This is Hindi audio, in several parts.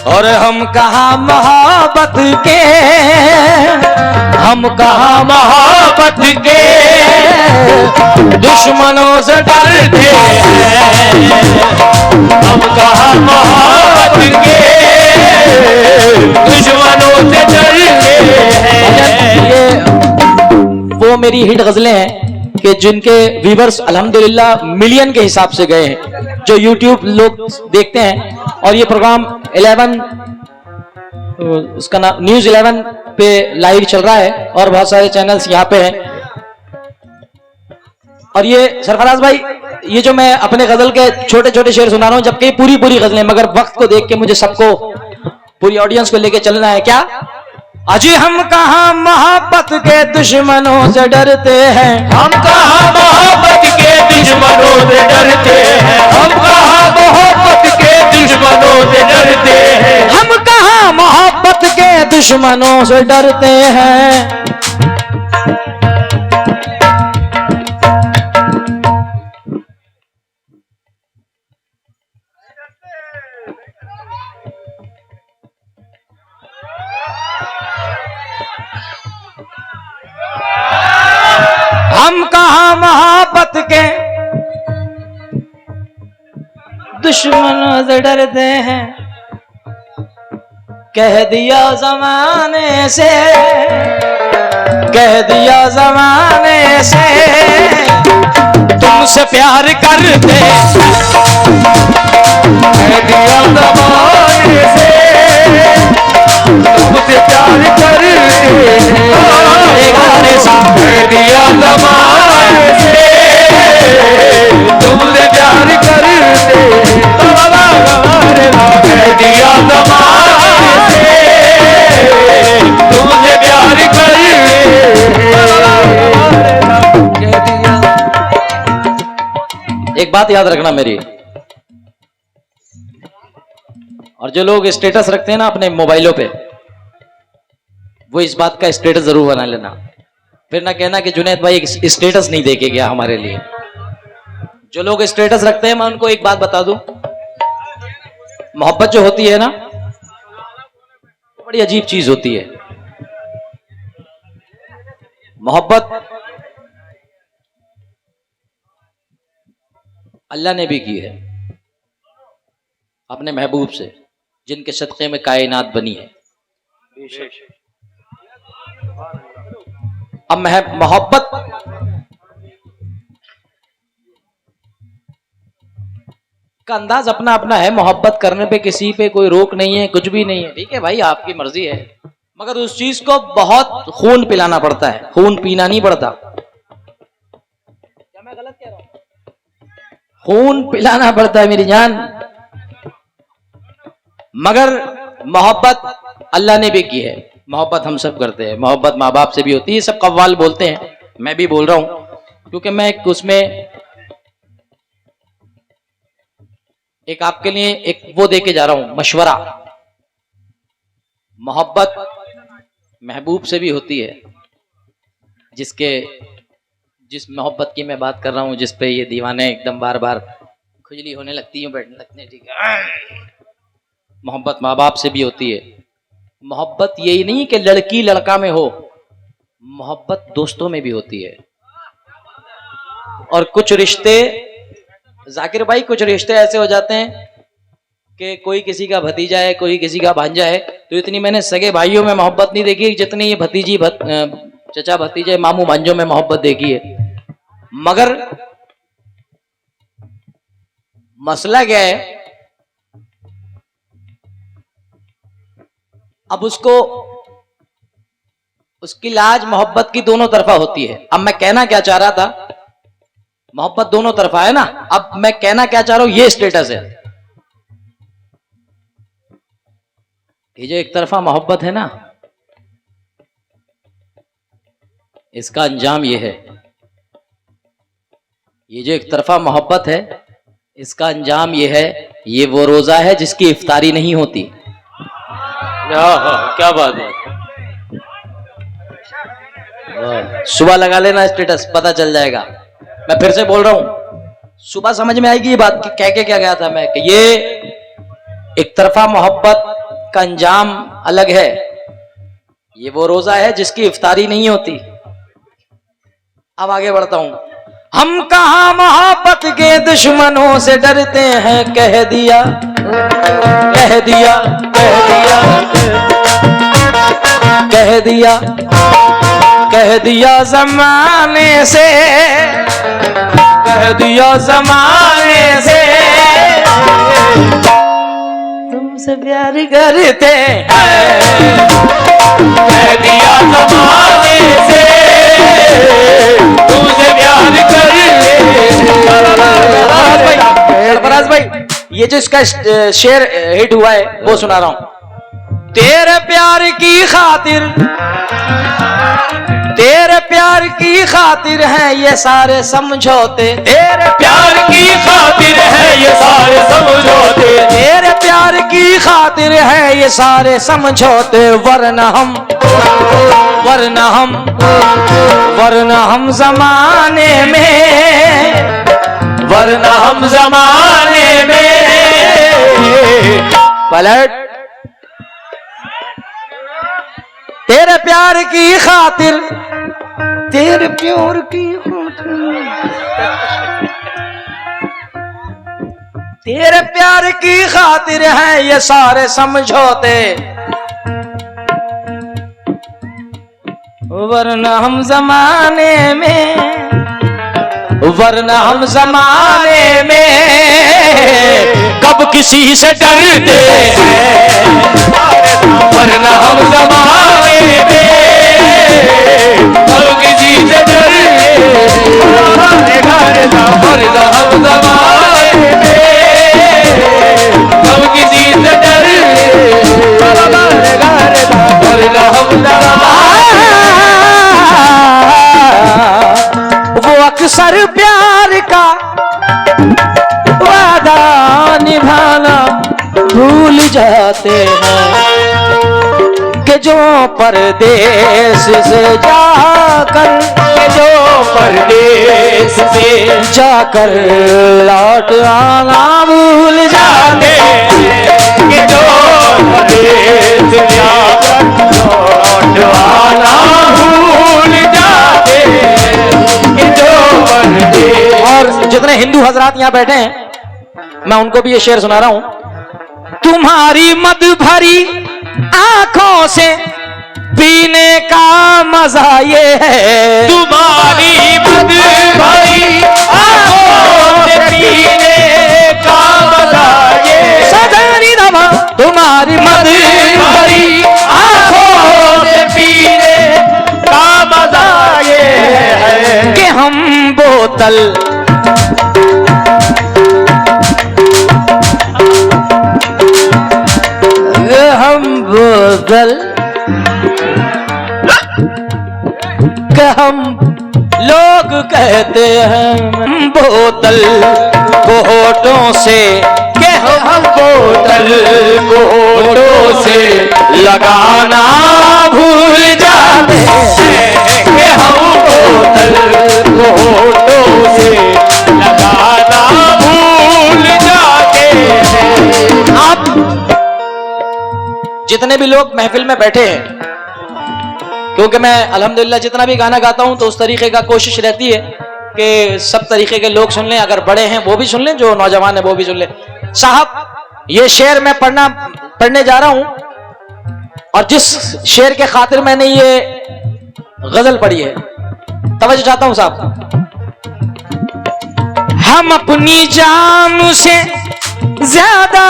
और हम कहाँ मोहब्बत के, हम कहाँ मोहब्बत के दुश्मनों से डरते हैं, हम कहाँ मोहब्बत के दुश्मनों से डरते हैं। ये वो मेरी हिट गजलें हैं कि जिनके व्यूअर्स अल्हम्दुलिल्लाह मिलियन के हिसाब से गए हैं, जो यूट्यूब लोग देखते हैं। और ये प्रोग्राम 11 उसका नाम न्यूज 11 पे लाइव चल रहा है और बहुत सारे चैनल्स यहाँ पे हैं। और ये सरफराज भाई, ये जो मैं अपने गजल के छोटे छोटे शेर सुना रहा हूँ, जबकि पूरी पूरी गजलें, मगर वक्त को देख के मुझे सबको, पूरी ऑडियंस को लेके चलना है। क्या अजी हम कहाँ मोहब्बत के दुश्मनों से डरते हैं, हम कहाँ मोहब्बत के दुश्मनों से डरते हैं, हम कहाँ मोहब्बत के दुश्मनों से डरते हैं, हम कहाँ मोहब्बत के दुश्मनों से डरते हैं। हम कहाँ मोहब्बत के दुश्मनों से डरते हैं, कह दिया जमाने से, कह दिया जमाने से तुमसे प्यार करते, कह दिया जमाने से तुमसे प्यार करते हैं, कह दिया जमाने से तुमसे प्यार करते हैं, कह दिया जमाने से तुमसे प्यार करते हैं। एक बात याद रखना मेरी, और जो लोग स्टेटस रखते हैं ना अपने मोबाइलों पे, वो इस बात का स्टेटस जरूर बना लेना, फिर ना कहना कि जुनैद भाई एक स्टेटस नहीं देके गया हमारे लिए। जो लोग स्टेटस रखते हैं, मैं उनको एक बात बता दूं, मोहब्बत जो होती है ना, बड़ी अजीब चीज होती है। मोहब्बत अल्लाह ने भी की है अपने महबूब से, जिनके सदक़े में कायनात बनी है। अब मोहब्बत का अंदाज अपना अपना है, मोहब्बत करने पे किसी पे कोई रोक नहीं है, कुछ भी नहीं है, ठीक है भाई, आपकी मर्जी है, मगर उस चीज को बहुत खून पिलाना पड़ता है, खून पीना नहीं पड़ता। क्या मैं गलत कह रहा हूं? खून पिलाना पड़ता है मेरी जान। मगर मोहब्बत अल्लाह ने भी की है, मोहब्बत हम सब करते हैं, मोहब्बत माँ बाप से भी होती है, सब कव्वाल बोलते हैं, मैं भी बोल रहा हूं, क्योंकि मैं उसमें एक आपके लिए एक वो दे के जा रहा हूं मशवरा। मोहब्बत महबूब से भी होती है, जिस मोहब्बत की मैं बात कर रहा हूं, जिस पे ये दीवाने एकदम बार बार खुजली होने लगती है, बैठने लगते हैं, ठीक है। मोहब्बत माँ बाप से भी होती है। मोहब्बत यही नहीं कि लड़की लड़का में हो, मोहब्बत दोस्तों में भी होती है। और कुछ रिश्ते, जाकिर भाई, कुछ रिश्ते ऐसे हो जाते हैं कि कोई किसी का भतीजा है, कोई किसी का भांजा है, तो इतनी मैंने सगे भाइयों में मोहब्बत नहीं देखी जितनी ये भतीजी चचा भतीजे मामू भांजों में मोहब्बत देखी है। मगर मसला क्या है, अब उसकी लाज मोहब्बत की दोनों तरफा होती है। अब मैं कहना क्या चाह रहा था, मोहब्बत दोनों तरफा है ना, अब मैं कहना क्या चाह रहा हूं, ये स्टेटस है। ये जो एक तरफा मोहब्बत है ना, इसका अंजाम ये है, ये जो एक तरफा मोहब्बत है, इसका अंजाम ये है, ये वो रोजा है जिसकी इफ्तारी नहीं होती। क्या बात है, सुबह लगा लेना स्टेटस, पता चल जाएगा। मैं फिर से बोल रहा हूं, सुबह समझ में आएगी ये बात कि कह के क्या गया था मैं, कि ये एक तरफा मोहब्बत का अंजाम अलग है। ये वो रोजा है जिसकी इफ्तारी नहीं होती। अब आगे बढ़ता हूं। हम कहां मोहब्बत के दुश्मनों से डरते हैं, कह दिया कह दिया कह दिया कह दिया कह दिया जमाने से, कह दिया जमाने से तुमसे प्यार करते हैं, कह दिया जमाने से तुझे प्यार करते। सरफराज भाई, ये जो इसका शेर हिट हुआ है वो सुना रहा हूं। तेरे प्यार की खातिर, तेरे प्यार की खातिर है ये सारे समझौते, तेरे प्यार की खातिर है ये सारे समझौते, तेरे प्यार की खातिर है ये सारे समझौते, वरना हम जमाने में, वरना हम जमाने में। पलट। तेरे प्यार की खातिर, तेरे प्यार की खातिर, तेरे प्यार की खातिर है ये सारे समझौते, वरना हम जमाने में, वरना हम जमाने में कब किसी से डरते हैं, वरना हम जमाने में कब किसी से डरते हैं, वरना हम जमाने में कब किसी से डरते हैं, वरना हम जमाने। वो अक्सर प्यार का वादा निभाना भूल जाते हैं, कि जो परदेश से जाकर, कि जो परदेश से जाकर लौट आना भूल जाते हैं, कि जो परदेश से जाकर लौट आना भूल जाते हैं, कि जो परदेश। और जितने हिंदू हजरात यहाँ बैठे हैं मैं उनको भी ये शेर सुना रहा हूं। तुम्हारी मद भरी आंखों से पीने का मजा ये है, तुम्हारी मद भरी आंखों से पीने का मजा ये है, सजनी रमा। तुम्हारी मद भरी आंखों से पीने का मजा ये है, कि हम बोतल, हम बोतल, हम लोग कहते हैं बोतल को होठों से, कि हम बोतल को होठों से लगाना भूल जाते हैं, कि हम बोतल को होठों से लगाना भूल जाते हैं। आप जितने भी लोग महफिल में बैठे हैं, क्योंकि मैं अल्हम्दुलिल्लाह जितना भी गाना गाता हूं तो उस तरीके का कोशिश रहती है कि सब तरीके के लोग सुन लें, अगर बड़े हैं वो भी सुन लें, जो नौजवान है वो भी सुन लें। साहब, ये शेर मैं पढ़ने जा रहा हूं, और जिस शेर के खातिर मैंने ये गजल पढ़ी है, तवज्जो चाहता हूं साहब। हम अपनी जान से ज्यादा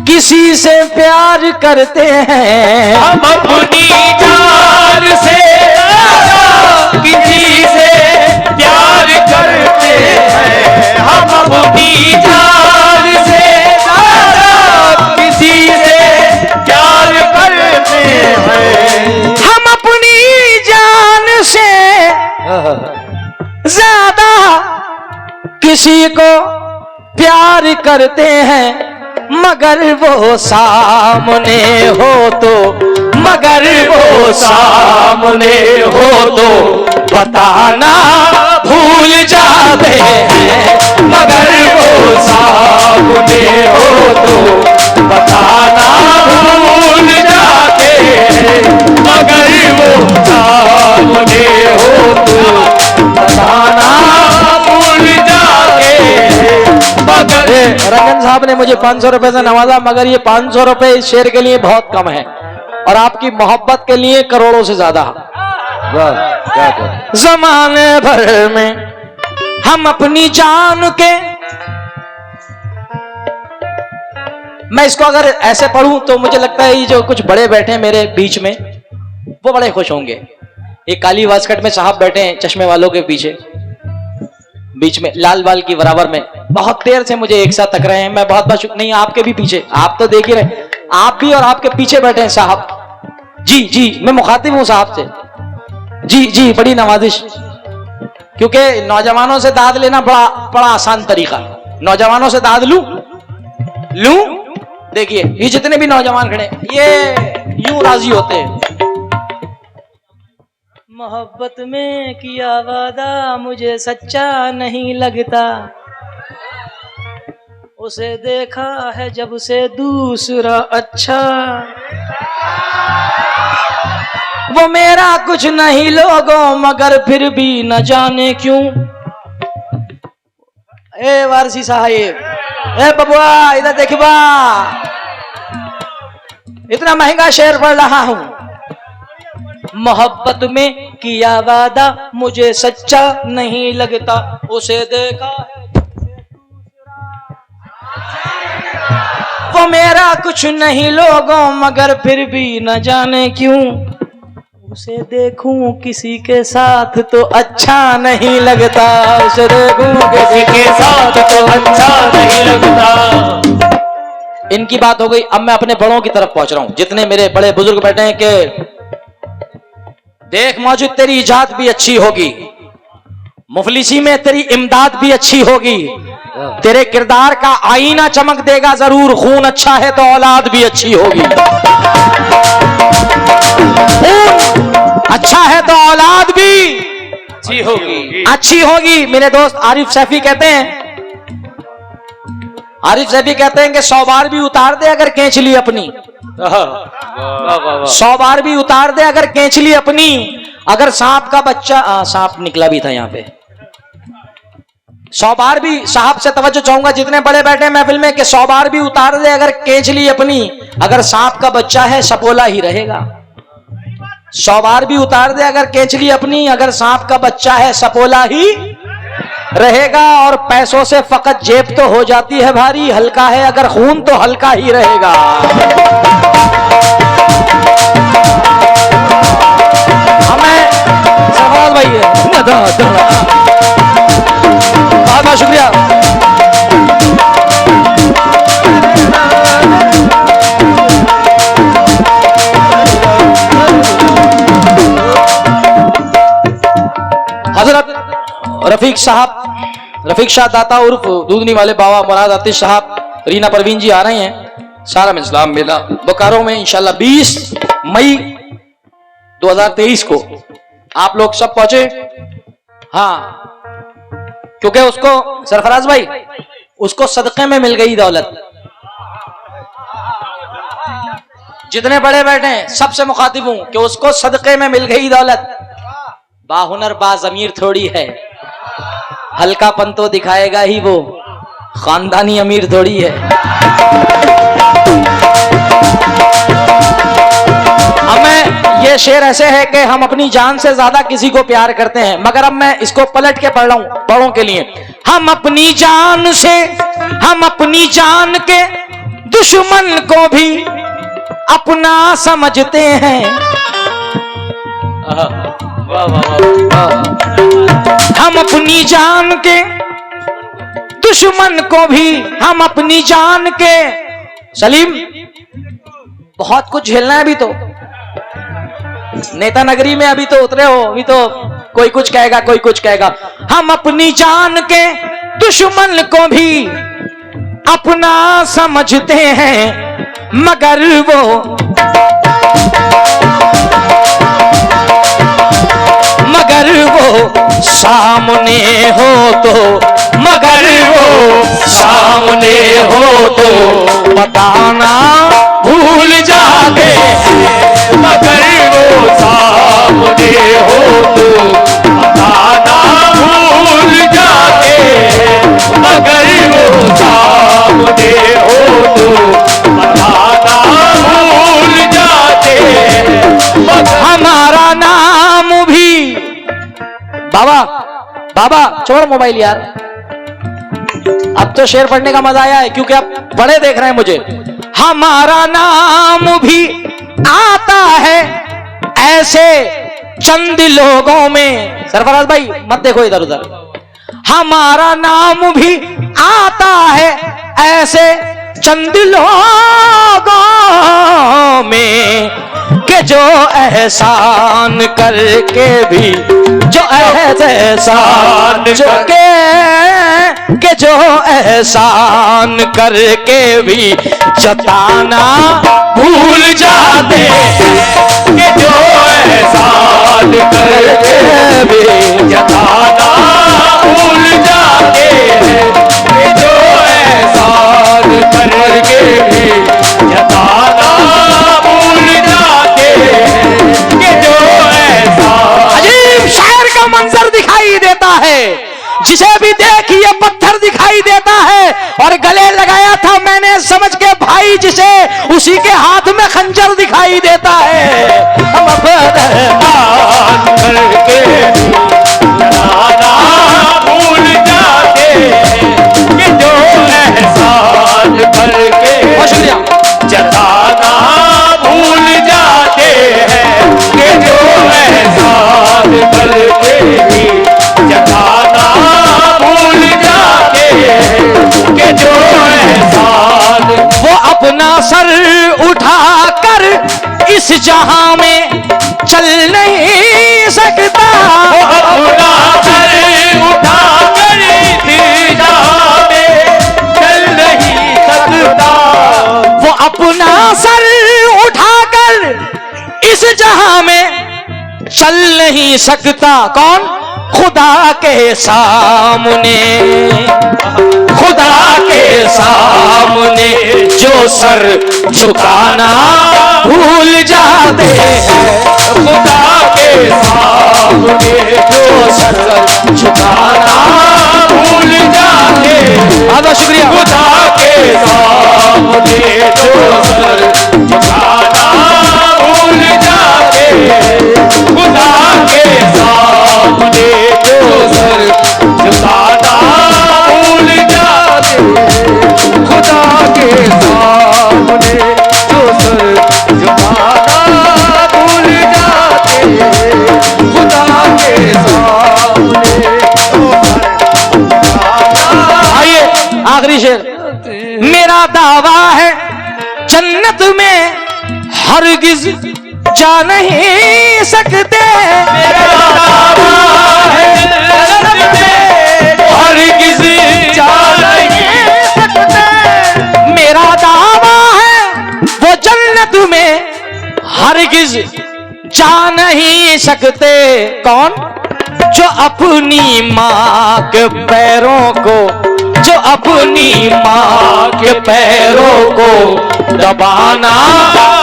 किसी से प्यार करते हैं, हम अपनी जान से ज्यादा किसी से प्यार करते हैं, हम अपनी जान से ज्यादा किसी से प्यार करते हैं, हम अपनी जान से ज्यादा किसी को प्यार करते हैं, मगर वो सामने हो तो, मगर वो सामने हो तो बताना भूल जाते हैं, मगर वो सामने हो तो बताना रंजन साहब ने मुझे 500 रुपए से नवाजा, मगर ये 500 रुपए इस शेर के लिए बहुत कम है और आपकी मोहब्बत के लिए करोड़ों से ज्यादा। जमाने भर में हम अपनी जान के, मैं इसको अगर ऐसे पढ़ूं तो मुझे लगता है ये जो कुछ बड़े बैठे हैं मेरे बीच में वो बड़े खुश होंगे। एक काली वास्कट में साहब बैठे हैं चश्मे वालों के पीछे, बीच में लाल बाल की बराबर में, बहुत देर से मुझे एक साथ तक रहे हैं। मैं बहुत नहीं, आपके भी पीछे, आप तो देख ही रहे, आप भी और आपके पीछे बैठे हैं साहब। जी जी, मैं मुखातिब हूं साहब से। जी जी, बड़ी नवाजिश, क्योंकि नौजवानों से दाद लेना बड़ा आसान तरीका। नौजवानों से दाद लूं, देखिए ये जितने भी नौजवान खड़े ये यूं राजी होते हैं। मोहब्बत में किया वादा मुझे सच्चा नहीं लगता, उसे देखा है जब से दूसरा अच्छा, वो मेरा कुछ नहीं लोगों मगर फिर भी न जाने क्यों। ए वारसी साहिब, ए बबुआ इधर देखिबा, इतना महंगा शेर पढ़ रहा हूं। मोहब्बत में किया वादा मुझे सच्चा नहीं लगता, उसे देखा है वो मेरा कुछ नहीं लोगों मगर फिर भी न जाने क्यों, उसे देखूं किसी के साथ तो अच्छा नहीं लगता, उसे देखूं किसी के साथ तो अच्छा नहीं लगता। इनकी बात हो गई, अब मैं अपने बड़ों की तरफ पहुंच रहा हूं। जितने मेरे बड़े बुजुर्ग बैठे हैं कि देख मौजूद तेरी इजाद भी अच्छी होगी, मुफलिसी में तेरी इमदाद भी अच्छी होगी, तेरे किरदार का आईना चमक देगा जरूर, खून अच्छा है तो औलाद भी अच्छी होगी, अच्छा है तो औलाद भी अच्छी होगी। मेरे दोस्त आरिफ सैफी कहते हैं कि 100 बार भी उतार दे अगर केंचली अपनी, 100 बार भी उतार दे अगर केंचली अपनी, अगर सांप का बच्चा, सांप निकला भी था यहाँ पे, 100 बार भी, साहब से तवज्जो चाहूंगा जितने बड़े बैठे महफिल में, कि 100 बार भी उतार दे अगर केंचली अपनी, अगर सांप का बच्चा है सपोला ही रहेगा। 100 बार भी उतार दे अगर केंचली अपनी, अगर सांप का बच्चा है सपोला ही रहेगा। और पैसों से फकत जेब तो हो जाती है भारी, हल्का है अगर खून तो हल्का ही रहेगा। हमें सवाल भाई है, बहुत बहुत शुक्रिया। हजरत रफीक शाह दाता उर्फ दूधनी वाले बाबा मुराद आतिश साहब, रीना परवीन जी आ रहे हैं। सारा इस्लाम मेला बोकारो में इंशाल्लाह 20 मई 2023 को आप लोग सब पहुंचे। हाँ, क्योंकि उसको सरफराज भाई, उसको सदक़े में मिल गई दौलत। जितने बड़े बैठे हैं सबसे मुखातिब हूं कि उसको सदक़े में मिल गई दौलत। बाहुनर बाज़मीर थोड़ी है, हल्कापन तो दिखाएगा ही वो, खानदानी अमीर थोड़ी है। हमें ये शेर ऐसे है कि हम अपनी जान से ज्यादा किसी को प्यार करते हैं, मगर अब मैं इसको पलट के पढ़ रहा हूं बड़ों के लिए। हम अपनी जान से, हम अपनी जान के दुश्मन को भी अपना समझते हैं। हम अपनी जान के दुश्मन को भी, हम अपनी जान के, सलीम बहुत कुछ झेलना है अभी तो, नेता नगरी में अभी तो उतरे हो, अभी तो कोई कुछ कहेगा कोई कुछ कहेगा। हम अपनी जान के दुश्मन को भी अपना समझते हैं, मगर वो सामने हो तो, मगर वो सामने हो तो बताना भूल जाते, मगर वो सामने हो तो बताना भूल जाते, मगर वो छोड़ मोबाइल यार। अब तो शेर पढ़ने का मजा आया है क्योंकि अब बड़े देख रहे हैं मुझे। हमारा नाम भी आता है ऐसे चंद लोगों में। सरफराज भाई मत देखो इधर उधर। हमारा नाम भी आता है ऐसे चंद लोगों में कि जो एहसान करके भी जो एहसान के जो एहसान करके भी जताना भूल जाते हैं कि जो एहसान करके भी जताना भूल जाते हैं कि जो एहसान करके भी जताना भूल जाते हैं कि जो एहसान। अजीब शायर का मंजर दिखाई देता है, जिसे भी देखिए पत्थर दिखाई देता है और गले लगाया था मैंने समझ के भाई जिसे, उसी के हाथ में खंजर दिखाई देता है। हम अपमान करके जताना भूल जाते हैं कि जो एहसान करके जताना भूल जाते हैं कि जो एहसान करके भी जताना भूल जाते हैं कि जो एहसान। वो अपना सर उठाकर इस जहां में चल नहीं सकता। वो अपना सर उठाकर इस जहां में चल नहीं सकता। वो अपना सर उठाकर इस जहां में चल नहीं सकता। कौन? खुदा के सामने, खुदा के सामने जो सर झुकाना भूल जाते हैं। खुदा के सामने जो सर झुकाना भूल जाते हैं। बहुत शुक्रिया। खुदा के सामने जो सर झुकाना भूल जाते हैं। खुदा के सामने जो सर झुकाना भूल जाते हैं। खुदा के सामने जो सर झुकाना भूल जाते हैं। खुदा के सामने जो सर झुकाना। आइए आखिरी शेर। मेरा दावा है जन्नत में हरगिज जा नहीं सकते। मेरा दावा है जन्नत में हरगिज जा नहीं सकते। मेरा दावा है वो जन्नत में हरगिज जा नहीं सकते। कौन? जो अपनी माँ के पैरों को, जो अपनी माँ के पैरों को दबाना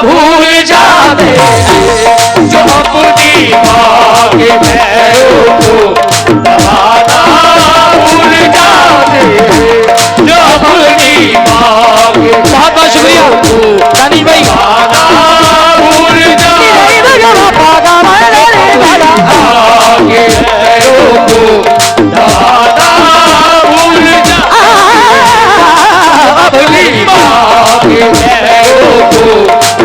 भूल जाते हैं। जो अपनी माँ के पैरों को दबाना भूल जाते हैं। जो अपनी माँ के, बहुत बहुत शुक्रिया दानिश भाई। भूल जाते के पैरों को दबाना भूल जाते। अपनी माँ के पैरों को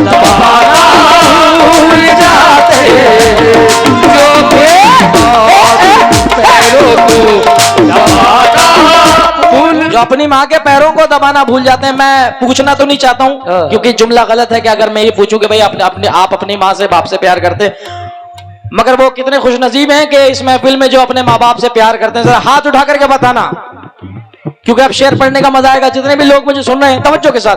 दबाना भूल जाते हैं। जो पैरों को दबाना भूल, जो अपनी माँ के पैरों को दबाना भूल जाते हैं। मैं पूछना तो नहीं चाहता हूँ क्योंकि जुमला गलत है कि अगर मैं ये पूछूं कि भाई आप अपनी माँ से बाप से प्यार करते, मगर वो कितने खुशनसीब हैं कि इस महफिल में जो अपने माँ बाप से प्यार करते हैं। जरा हाथ उठा करके बताना, क्योंकि अब शेर पढ़ने का मजा आएगा। जितने भी लोग मुझे सुन रहे हैं तवज्जो के साथ।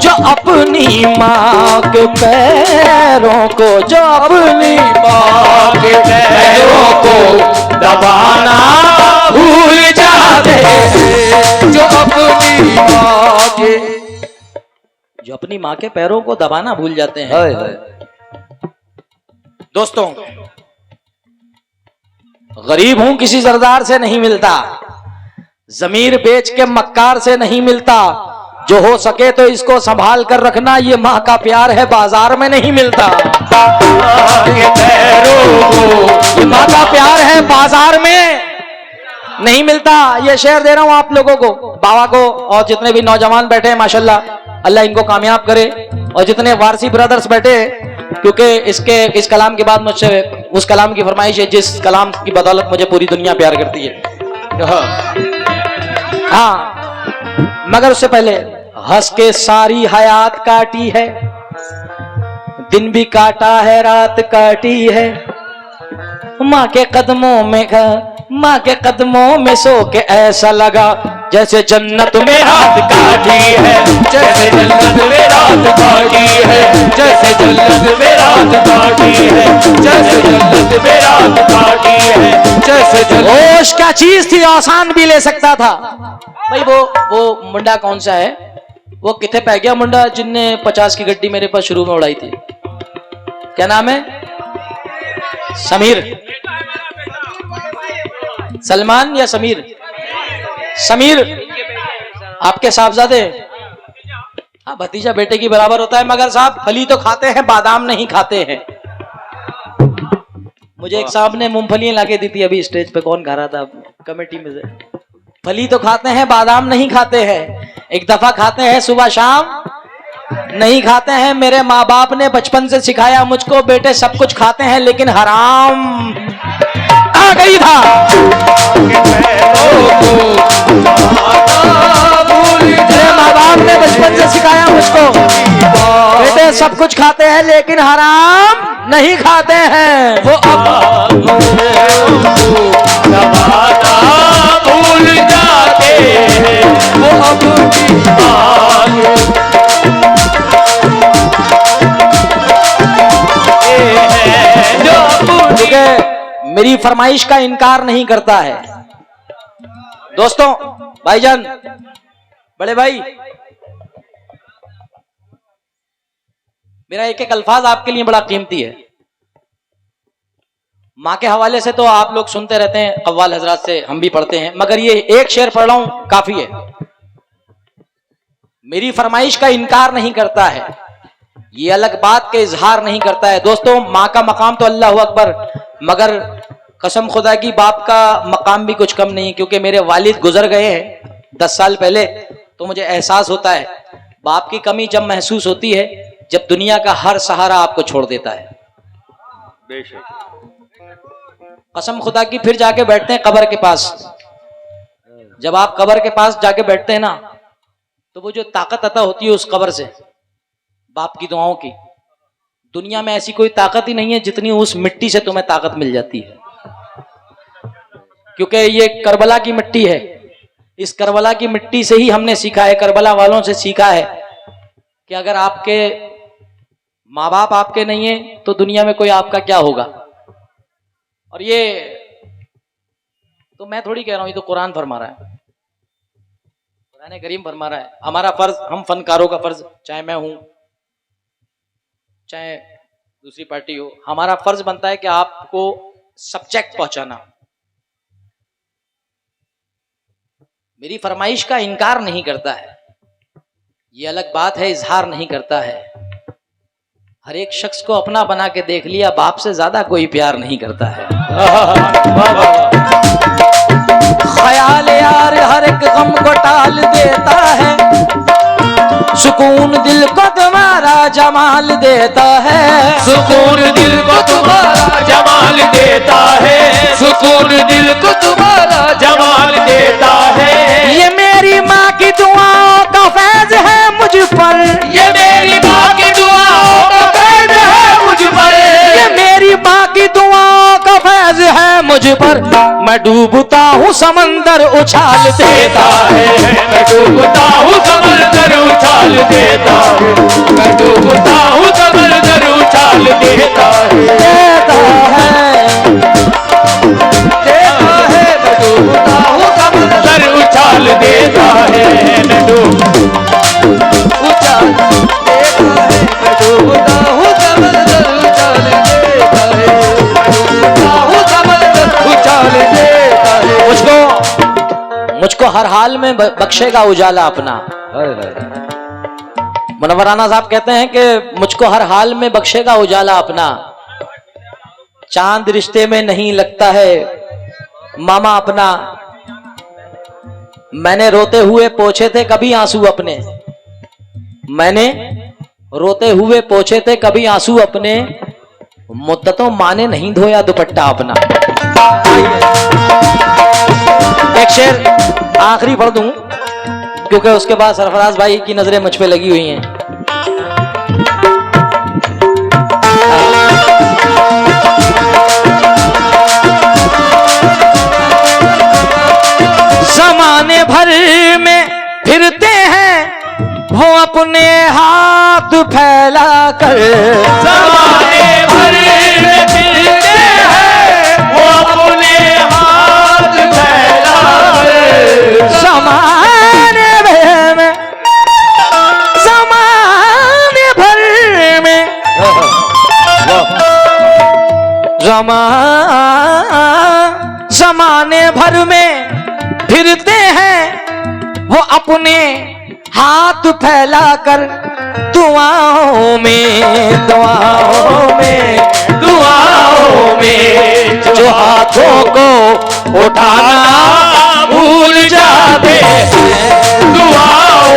जो अपनी माँ के पैरों को, जो अपनी माँ के पैरों को दबाना भूल जाते हैं। जो अपनी माँ के, जो अपनी माँ के पैरों को दबाना भूल जाते हैं। दोस्तों, गरीब हूं किसी जरदार से नहीं मिलता, जमीर बेच के मक्कार से नहीं मिलता, जो हो सके तो इसको संभाल कर रखना, ये माँ का प्यार है बाजार में नहीं मिलता। ये माँ का प्यार है बाजार में नहीं मिलता। ये शेर दे रहा हूं आप लोगों को, बाबा को, और जितने भी नौजवान बैठे हैं माशाल्लाह, अल्लाह इनको कामयाब करे, और जितने वारसी ब्रदर्स बैठे, क्योंकि इस कलाम के बाद मुझसे उस कलाम की फरमाइश है जिस कलाम की बदौलत मुझे पूरी दुनिया प्यार करती है। हाँ, मगर उससे पहले हंस के सारी हयात काटी है, दिन भी काटा है, रात काटी है, माँ के कदमों में सो के ऐसा लगा जैसे जन्नत में रात काटी है, जैसे जन्नत में रात काटी है, जैसे जन्नत में रात काटी है, जैसे जन्नत में रात काटी है, जैसे होश क्या चीज थी, आसान भी ले सकता था। भाई वो मुंडा कौन सा है, वो किथे पै गया मुंडा जिनने 50 की गड्डी मेरे पास शुरू में उड़ाई थी, क्या नाम है? समीर, सलमान या समीर? समीर आपके साहबजादे? हाँ, भतीजा बेटे की बराबर होता है, मगर साहब फली तो खाते हैं, बादाम नहीं खाते हैं। मुझे एक साहब ने मूंगफलियां लाके दी थी अभी स्टेज पे, कौन खा रहा था कमेटी में से। फली तो खाते हैं, बादाम नहीं खाते हैं। एक दफा खाते हैं, सुबह शाम नहीं खाते हैं। मेरे माँ बाप ने बचपन से सिखाया मुझको, बेटे सब कुछ खाते हैं लेकिन हराम आ गई था। मेरे माँ बाप ने बचपन से सिखाया मुझको, बेटे सब कुछ खाते हैं लेकिन हराम नहीं खाते हैं। वो अब भूल जाते हैं, वो अब मेरी फरमाइश का इनकार नहीं करता है। दोस्तों, भाईजान, बड़े भाई, मेरा एक एक अल्फाज आपके लिए बड़ा कीमती है। माँ के हवाले से तो आप लोग सुनते रहते हैं, कव्वाल हजरात से हम भी पढ़ते हैं, मगर ये एक शेर पढ़ रहा हूं काफी है। मेरी फरमाइश का इनकार नहीं करता है, ये अलग बात के इजहार नहीं करता है। दोस्तों, माँ का मकाम तो अल्लाह अकबर, मगर कसम खुदा की बाप का मकाम भी कुछ कम नहीं है, क्योंकि मेरे वालिद गुजर गए हैं 10 साल पहले, तो मुझे एहसास होता है बाप की कमी जब महसूस होती है जब दुनिया का हर सहारा आपको छोड़ देता है। कसम खुदा की, फिर जाके बैठते हैं कब्र के पास। जब आप कब्र के पास जाके बैठते हैं ना, तो वो जो ताकत अता होती है उस कब्र से, बाप की दुआओं की, दुनिया में ऐसी कोई ताकत ही नहीं है जितनी उस मिट्टी से तुम्हें ताकत मिल जाती है। क्योंकि ये करबला की मिट्टी है, इस करबला की मिट्टी से ही हमने सीखा है, करबला वालों से सीखा है कि अगर आपके माँ बाप आपके नहीं है तो दुनिया में कोई आपका क्या होगा। और ये तो मैं थोड़ी कह रहा हूं, ये तो कुरान फरमा रहा है, कुरान करीम फरमा रहा है। हमारा फर्ज, हम फनकारों का फर्ज, चाहे मैं हूं चाहे दूसरी पार्टी हो, हमारा फर्ज बनता है कि आपको सब्जेक्ट पहुंचाना। मेरी फरमाइश का इनकार नहीं करता है, ये अलग बात है, इजहार नहीं करता है। हर एक शख्स को अपना बना के देख लिया, बाप से ज्यादा कोई प्यार नहीं करता है। ख्याल यार हर एक गम को टाल देता है, सुकून दिल को तुम्हारा जमाल देता है, सुकून दिल को तुम्हारा जमाल देता है, सुकून दिल को तुम्हारा जमाल देता है। ये मेरी माँ की दुआओं का फैज है मुझ पर, ये मेरी माँ की दुआओं का फैज है मुझ पर, ये मेरी माँ की दुआओं का फैज है मुझ पर। मैं डूबता हूँ समंदर उछाल देता है, मैं डूबता हूँ समंदर उछाल देता है, मैं डूबता हूँ समंदर उछाल देता है, देता है, देता है, मैं डूबता हूँ समंदर उछाल देता है, मैं उछाल देता है, मैं डूबता हूँ समंदर उछाल देता है, मैं डूबता हूँ समंदर उछाल देता है। मुझको हर हाल में बख्शेगा उजाला अपना, मुनव्वराना साहब कहते हैं कि मुझको हर हाल में बख्शेगा उजाला अपना, चांद रिश्ते में नहीं लगता है मामा अपना। मैंने रोते हुए पोछे थे कभी आंसू अपने, मैंने रोते हुए पोछे थे कभी आंसू अपने, मुद्दतों माँ ने नहीं धोया दुपट्टा अपना। एक शेर आखिरी पढ़ दूं क्योंकि उसके बाद सरफराज भाई की नजरें मुझ पे लगी हुई हैं। जमाने भर में फिरते हैं वो अपने हाथ फैला कर, जमाने भर में फिरते हैं वो अपने हाथ फैला कर। जमाने भर में, जमाने भर में, जमाने भर में फिरते हैं वो अपने हाथ फैला कर, दुआओं में, दुआओं में, दुआओं में जो हाथों को उठाना भूल जाते हैं, दुआओं